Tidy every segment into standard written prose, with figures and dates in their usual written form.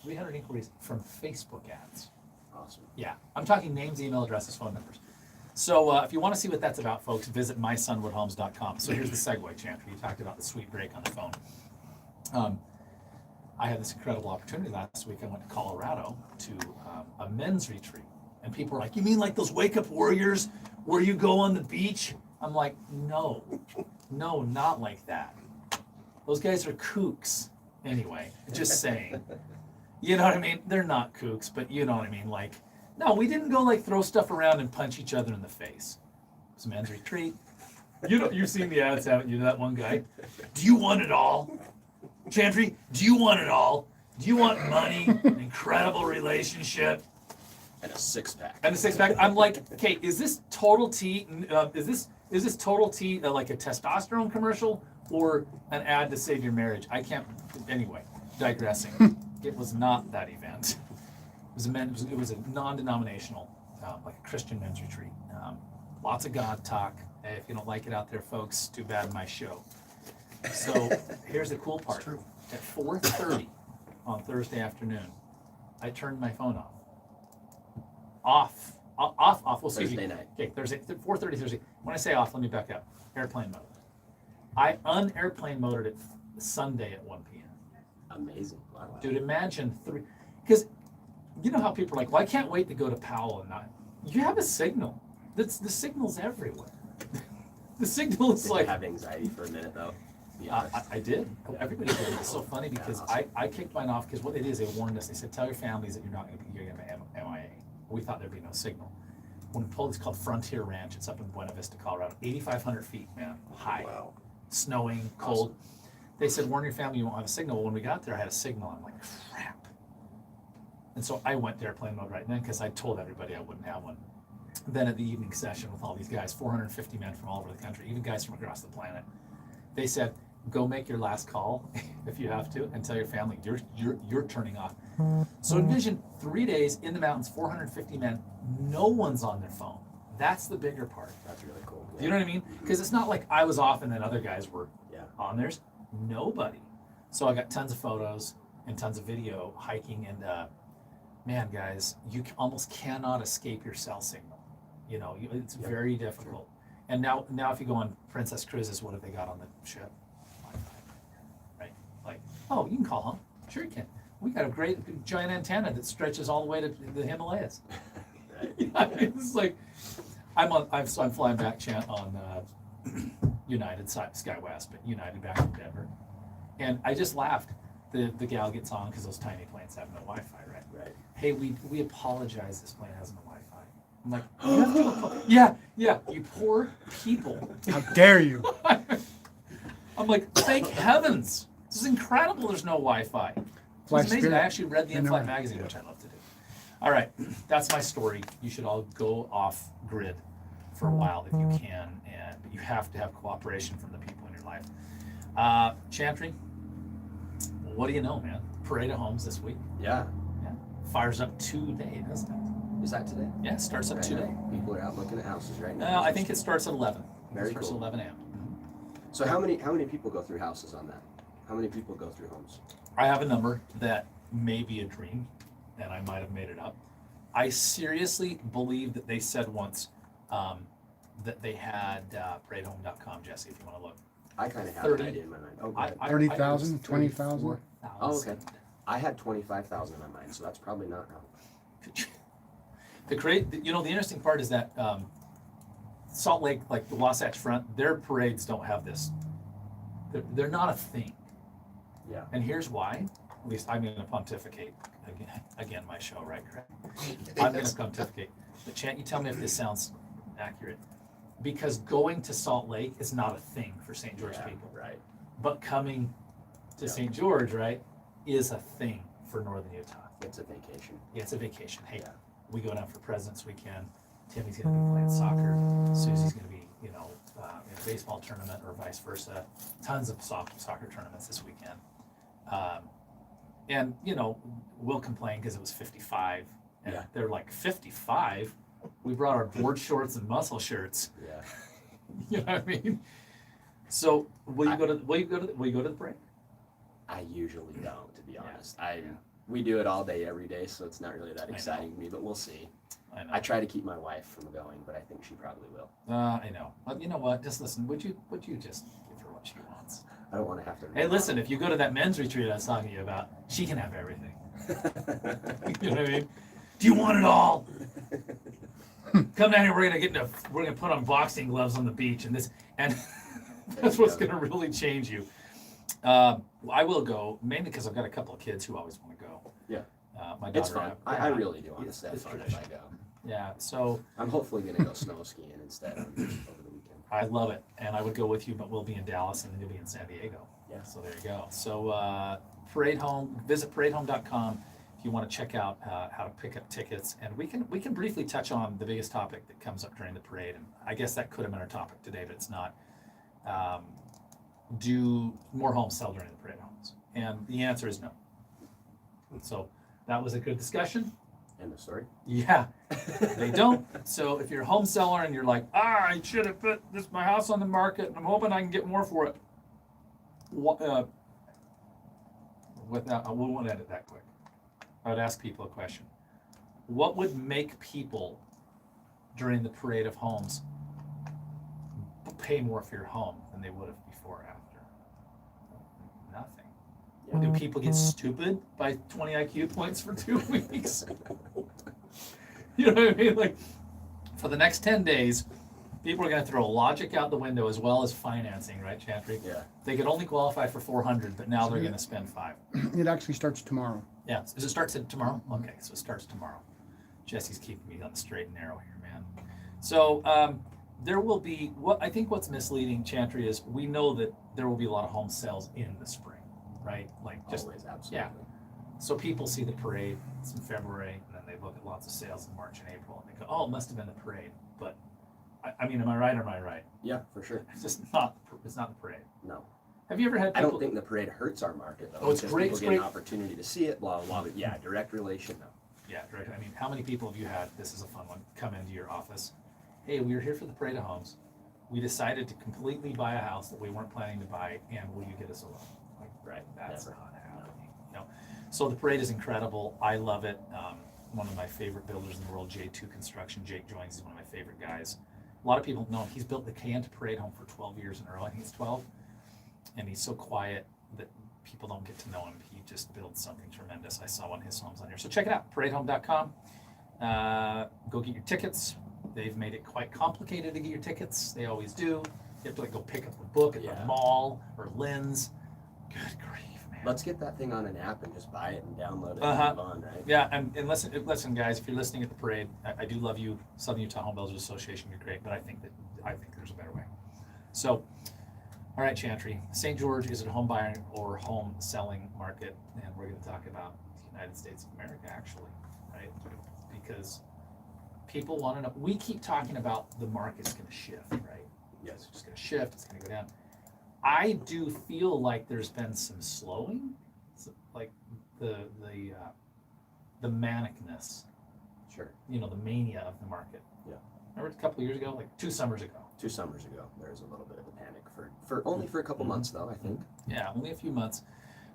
300 inquiries from Facebook ads. Awesome. Yeah, I'm talking names, email addresses, phone numbers. So if you want to see what that's about, folks, visit mysunwoodhomes.com. So here's the segue, Chantry. You talked about the sweet break on the phone. I had this incredible opportunity last week. I went to Colorado to a men's retreat. And people were like, you mean like those wake up warriors where you go on the beach? I'm like, no, not like that. Those guys are kooks. Anyway, just saying. You know what I mean? They're not kooks, but you know what I mean? Like, no, we didn't go like throw stuff around and punch each other in the face. It was a men's retreat. You've seen the ads, haven't you? That one guy. Do you want it all? Chantry, do you want it all? Do you want money, an incredible relationship? And a six-pack. And a six-pack. I'm like, okay, is this Total T? Is this Total T like a testosterone commercial or an ad to save your marriage? I can't. Anyway, digressing. It was not that event. It was a non-denominational, like a Christian men's retreat. Lots of God talk. Hey, if you don't like it out there, folks, too bad my show. So here's the cool part. At 4:30 on Thursday afternoon, I turned my phone off. Off. Well, excuse me. Thursday night. Okay, Thursday, 4:30 Thursday. When I say off, let me back up. Airplane mode. I un-airplane moded it Sunday at 1 p.m. Amazing. Wow. Dude, imagine because you know how people are like, well, I can't wait to go to Powell and not. You have a signal. The signal's everywhere. The signal is Did like. you have anxiety for a minute though? Be honest. I did. Everybody did. It's so funny because I kicked mine off because what they did is they warned us. They said, tell your families that you're not going to be MIA. We thought there'd be no signal. When we pulled, it's called Frontier Ranch. It's up in Buena Vista, Colorado. 8,500 feet, man. High. Wow. Snowing, cold. Awesome. They said, warn your family you won't have a signal. Well, when we got there, I had a signal. I'm like, crap. And so I went to airplane mode right then because I told everybody I wouldn't have one. Then at the evening session with all these guys, 450 men from all over the country, even guys from across the planet, they said, go make your last call if you have to and tell your family you're turning off. So envision 3 days in the mountains, 450 men, no one's on their phone. That's the bigger part. That's really cool. You know what I mean? Because it's not like I was off and then other guys were on theirs. Nobody. So I got tons of photos and tons of video hiking and man, guys, you almost cannot escape your cell signal. You know, it's very difficult. And now if you go on Princess Cruises, what have they got on the ship? Right? Like, oh, you can call home. Sure you can. We got a great giant antenna that stretches all the way to the Himalayas. It's like I'm flying back on United SkyWest, but United back from Denver, and I just laughed. The gal gets on because those tiny planes have no Wi-Fi, right? Right. Hey, we apologize. This plane has no Wi-Fi. I'm like, you have to yeah, you poor people. How dare you? I'm like, thank heavens. This is incredible. There's no Wi-Fi. It's amazing. I actually read the In-Flight magazine, which I love to do. All right, that's my story. You should all go off grid for a while if you can, and you have to have cooperation from the people in your life. Chantry, what do you know, man? Parade of Homes this week. Yeah. Fires up today, doesn't it? Is that today? Yeah, it starts up today. People are out looking at houses right now. I think it starts at 11. Very It starts cool. at 11 a.m. So how many people go through houses on that? How many people go through homes? I have a number that may be a dream, and I might have made it up. I seriously believe that they said once that they had paradehome.com, Jesse, if you want to look. I kind of have 30. an idea in my mind. Oh, go ahead. 30,000, 20,000? Oh, okay. I had 25,000 in my mind, so that's probably not how. The interesting part is that Salt Lake, like the Wasatch Front, their parades don't have this. They're not a thing. Yeah. And here's why. At least I'm going to pontificate again. My show, right, Craig? I'm going to pontificate. But Chant, you tell me if this sounds accurate. Because going to Salt Lake is not a thing for St. George people. Right. But coming to St. George, right, is a thing for Northern Utah. It's a vacation. Yeah, it's a vacation. Hey, we go down for President's Weekend. Timmy's going to be playing soccer. Susie's going to be, in a baseball tournament or vice versa. Tons of soccer tournaments this weekend. And, we'll complain because it was 55. And they're like, 55? We brought our board shorts and muscle shirts. Yeah. You know what I mean? So will you go to the parade? I usually don't, to be honest. we do it all day, every day, so it's not really that I exciting to me, but we'll see. I know. I try to keep my wife from going, but I think she probably will. I know. But you know what? Just listen. Would you just give her what she wants? I don't want to have to. Hey, listen. If you go to that men's retreat I was talking to you about, she can have everything. You know what I mean? Do you want it all? Come down here. We're gonna put on boxing gloves on the beach, and that's what's gonna really change you. I will go mainly because I've got a couple of kids who always want to go. Yeah. My daughter. It's fun. I really do want to have it's fun if I tradition. go. Yeah. So I'm hopefully going to go snow skiing instead over the weekend. I love it, and I would go with you, but we'll be in Dallas, and then you'll be in San Diego. Yeah. So there you go. So Parade Home. Visit paradehome.com if you want to check out how to pick up tickets, and we can briefly touch on the biggest topic that comes up during the parade, and I guess that could have been our topic today, but it's not. Do more homes sell during the parade homes? And the answer is no. So that was a good discussion. End of story. Yeah, they don't. So if you're a home seller and you're like, I should have put my house on the market and I'm hoping I can get more for it. We won't edit that quick. I would ask people a question. What would make people during the parade of homes pay more for your home than they would have before or after? Nothing. Yeah. Do people get stupid by 20 IQ points for 2 weeks? You know what I mean? Like, for the next 10 days, people are going to throw logic out the window as well as financing, right, Chantry? Yeah. They could only qualify for 400, but now they're going to spend 5. It actually starts tomorrow. Yeah. Does it start tomorrow? Okay, so it starts tomorrow. Jesse's keeping me on the straight and narrow here, man. So there will be, I think what's misleading, Chantry, is we know that there will be a lot of home sales in the spring, right? Like just Always, absolutely. yeah. So people see the parade, it's in February, and then they look at lots of sales in March and April, and they go, oh, it must have been the parade. But, I mean, am I right or am I right? Yeah, for sure. It's just not, it's not the parade. No. Have you ever had I people? don't think the parade hurts our market, though. Oh, it's because great, people it's get great. an opportunity to see it, blah, blah, blah. But yeah, direct relation, no. Yeah, right. I mean, how many people have you had, this is a fun one, come into your office? Hey, we were here for the parade of homes. We decided to completely buy a house that we weren't planning to buy, and will you get us a loan? Like, right, that's Never. not happening. You know? So the parade is incredible. I love it. One of my favorite builders in the world, J2 Construction, Jake Joins, is one of my favorite guys. A lot of people know him. He's built the Kayenta Parade Home for 12 years in a row. I think it's 12. And he's so quiet that people don't get to know him. He just builds something tremendous. I saw one of his homes on here. So check it out, paradehome.com. Go get your tickets. They've made it quite complicated to get your tickets. They always do. You have to go pick up the book at the mall or Lynn's. Good grief, man. Let's get that thing on an app and just buy it and download it Uh-huh. and move on, right? Yeah, and listen, guys. If you're listening at the parade, I do love you, Southern Utah Home Builders Association. You're great, but I think there's a better way. So, all right, Chantry. St. George is a home buying or home selling market, and we're going to talk about the United States of America, actually, right? Because people want to know. We keep talking about the market's going to shift, right? Yes. It's just going to shift. It's going to go down. I do feel like there's been some slowing, like the manicness, Sure. you know, the mania of the market. Yeah. Remember a couple of years ago, like 2 summers ago? 2 summers ago, there was a little bit of a panic for only for a couple months, though, I think. Yeah, only a few months.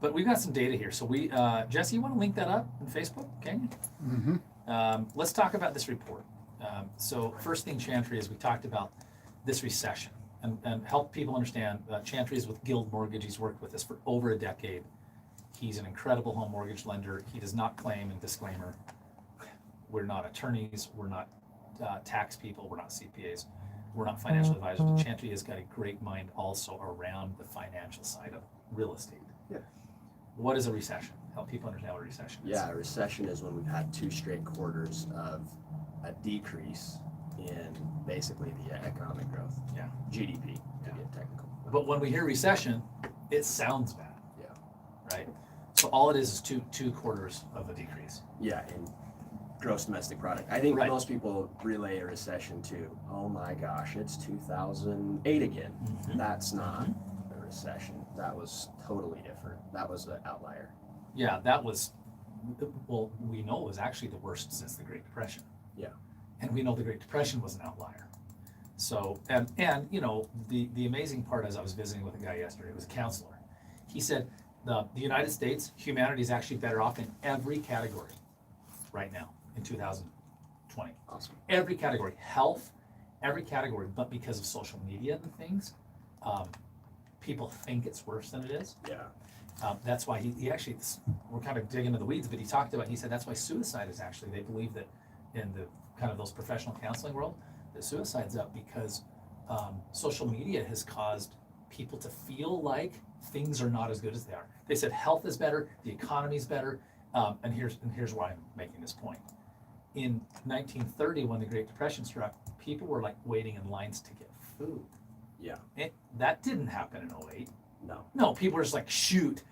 But we've got some data here. So we, Jesse, you want to link that up on Facebook? Can you? Mm-hmm. Let's talk about this report. So first thing, Chantry, is we talked about this recession and help people understand. Chantry is with Guild Mortgage. He's worked with us for over a decade. He's an incredible home mortgage lender. He does not claim, and disclaimer, we're not attorneys, we're not tax people, we're not CPAs, we're not financial advisors. But Chantry has got a great mind also around the financial side of real estate. Yeah. What is a recession? Help people understand what a recession is. Yeah, a recession is when we've had 2 straight quarters of a decrease in basically the economic growth. Yeah. GDP, to Yeah. get technical. But when we hear recession, it sounds bad, Yeah. right? So all it is two quarters of a decrease. Yeah, in gross domestic product. I think Right. most people relay a recession to, oh my gosh, it's 2008 again. Mhm. That's not a recession. That was totally different. That was an outlier. Yeah, that was, well, we know it was actually the worst since the Great Depression. Yeah. And we know the Great Depression was an outlier. So, and you know, the amazing part, as I was visiting with a guy yesterday, it was a counselor. He said, the United States, humanity is actually better off in every category right now in 2020. Awesome. Every category, health, every category, but because of social media and things, people think it's worse than it is. Yeah. That's why he actually, we're kind of digging into the weeds, but he said that's why suicide is actually, they believe that in the kind of those professional counseling world, that suicide's up because social media has caused people to feel like things are not as good as they are. They said health is better, the economy is better, and here's why I'm making this point. In 1930, when the Great Depression struck, people were like waiting in lines to get food. Yeah. That didn't happen in 08. No. No, people were just like, shoot,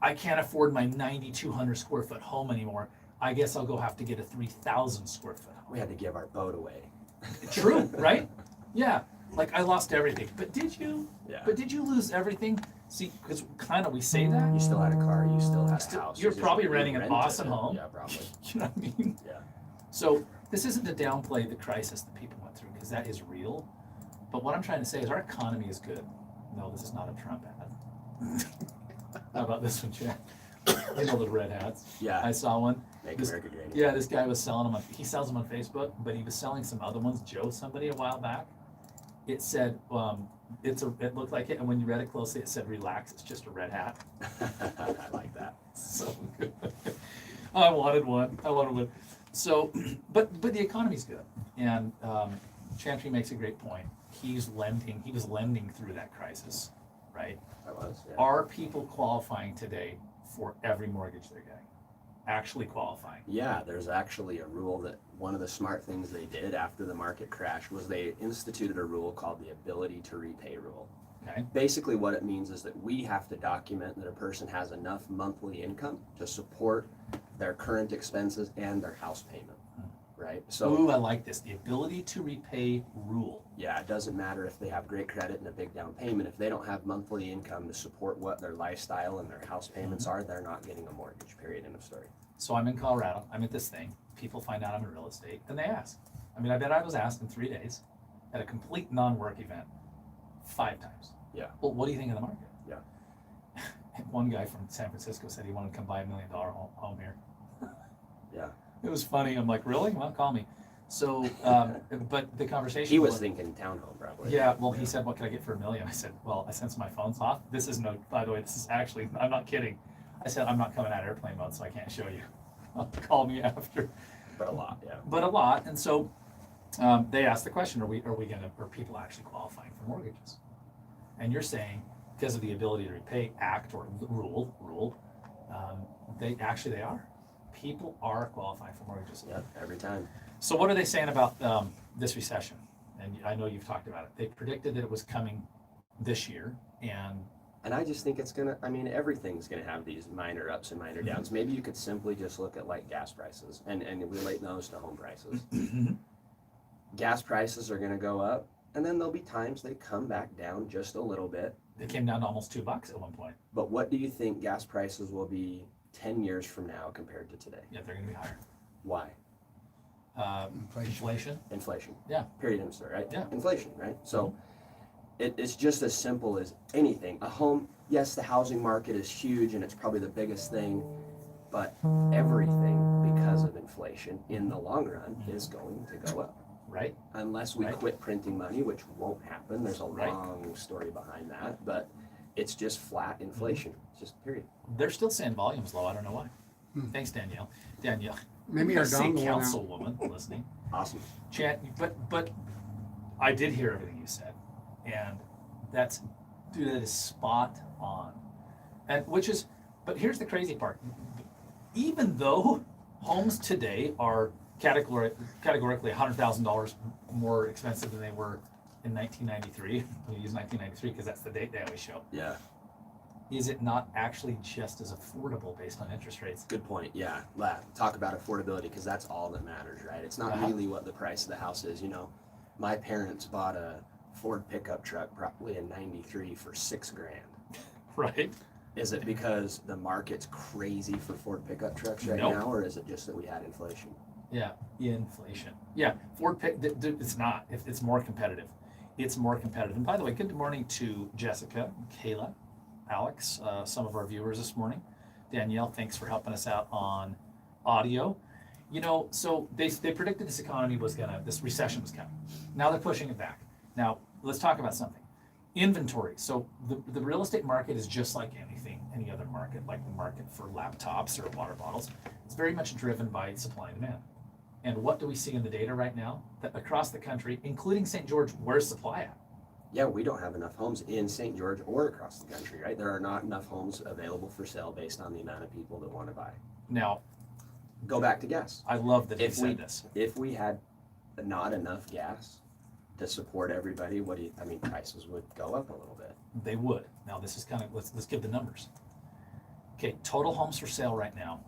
I can't afford my 9,200 square foot home anymore. I guess I'll go have to get a 3,000 square foot home. We had to give our boat away. True, right? Yeah, like I lost everything. But did you? Yeah. But did you lose everything? See, because kind of we say that. You still had a car. You still had a house. You're It's just probably you renting an rented awesome it. home. Yeah, probably. You know what I mean? Yeah. So this isn't to downplay the crisis that people went through, because that is real. But what I'm trying to say is our economy is good. No, this is not a Trump ad. How about this one, Chad? You know the red hats. Yeah. I saw one. Make This- America great again. Yeah, this guy was selling them. He sells them on Facebook, but he was selling some other ones. Joe, somebody a while back. It said, it looked like it, and when you read it closely, it said, "Relax, it's just a red hat." I like that. So good. I wanted one. So, but the economy's good, and Chantry makes a great point. He was lending through that crisis, right? I was. Yeah. Are people qualifying today for every mortgage they're getting? Actually qualifying? Yeah, there's actually a rule that one of the smart things they did after the market crash was they instituted a rule called the ability to repay rule. Okay. Basically what it means is that we have to document that a person has enough monthly income to support their current expenses and their house payment, right? So Ooh, I like this. The ability to repay rule. yeah, it doesn't matter if they have great credit and a big down payment. If they don't have monthly income to support what their lifestyle and their house payments are, they're not getting a mortgage, period, end of story. So I'm in Colorado. I'm at this thing. People find out I'm in real estate, and they ask. I mean, I bet I was asked in 3 days at a complete non-work event 5 times. Yeah. Well, what do you think of the market? Yeah. One guy from San Francisco said he wanted to come buy $1 million home here. Yeah. It was funny. I'm like, really? Well, call me. So, but the conversation He was thinking townhome probably. yeah, well, he said, what can I get for $1 million? I said, well, I since my phone's off. This is by the way, this is actually, I'm not kidding. I said, I'm not coming out of airplane mode, so I can't show you. Call me after. But a lot, yeah. But a lot, and so they asked the question: are people actually qualifying for mortgages? And you're saying because of the ability to repay act or rule, they are. People are qualifying for mortgages. Yeah, every time. So what are they saying about this recession? And I know you've talked about it. They predicted that it was coming this year, And I just think everything's gonna have these minor ups and minor downs. Maybe you could simply just look at like gas prices and relate those to home prices. Gas prices are gonna go up, and then there'll be times they come back down just a little bit. They came down to almost $2 at one point. But what do you think gas prices will be 10 years from now compared to today? Yeah, they're going to be higher. Why? Inflation. Inflation. Yeah. Period, end of story, right? Yeah. Inflation, right? So it's just as simple as anything. A home, yes, the housing market is huge and it's probably the biggest thing, but everything, because of inflation, in the long run, is going to go up. Right. Unless we Right. quit printing money, which won't happen. There's a Right. long story behind that, but it's just flat inflation. It's just period. They're still saying volume's low. I don't know why. Thanks, Danielle. Danielle. Maybe I our say dongle went out. councilwoman listening. Awesome. Chat, but I did hear everything you said, and that is spot on. And but here's the crazy part. Even though homes today are categorically $100,000 more expensive than they were in 1993, we use 1993 because that's the date they always show. Yeah. Is it not actually just as affordable based on interest rates? Good point. Yeah. Talk about affordability, because that's all that matters, right? It's not Uh-huh. really what the price of the house is. My parents bought a Ford pickup truck probably in '93 for $6,000. Right. Is it because the market's crazy for Ford pickup trucks right Nope. now, or is it just that we had inflation? Yeah, inflation. Yeah, it's not. It's more competitive. It's more competitive. And by the way, good morning to Jessica, Kayla, Alex, some of our viewers this morning. Danielle, thanks for helping us out on audio. You know, so they predicted this recession was coming. Now they're pushing it back. Now, let's talk about something. Inventory. So the real estate market is just like any other market, like the market for laptops or water bottles. It's very much driven by supply and demand. And what do we see in the data right now? That across the country, including St. George, where's supply at? Yeah, we don't have enough homes in St. George or across the country, right? There are not enough homes available for sale based on the amount of people that want to buy. Now, Go back to gas. I love that he If we said this. if we had not enough gas to support everybody, prices would go up a little bit. They would. Now this is kind of let's give the numbers. Okay, total homes for sale right now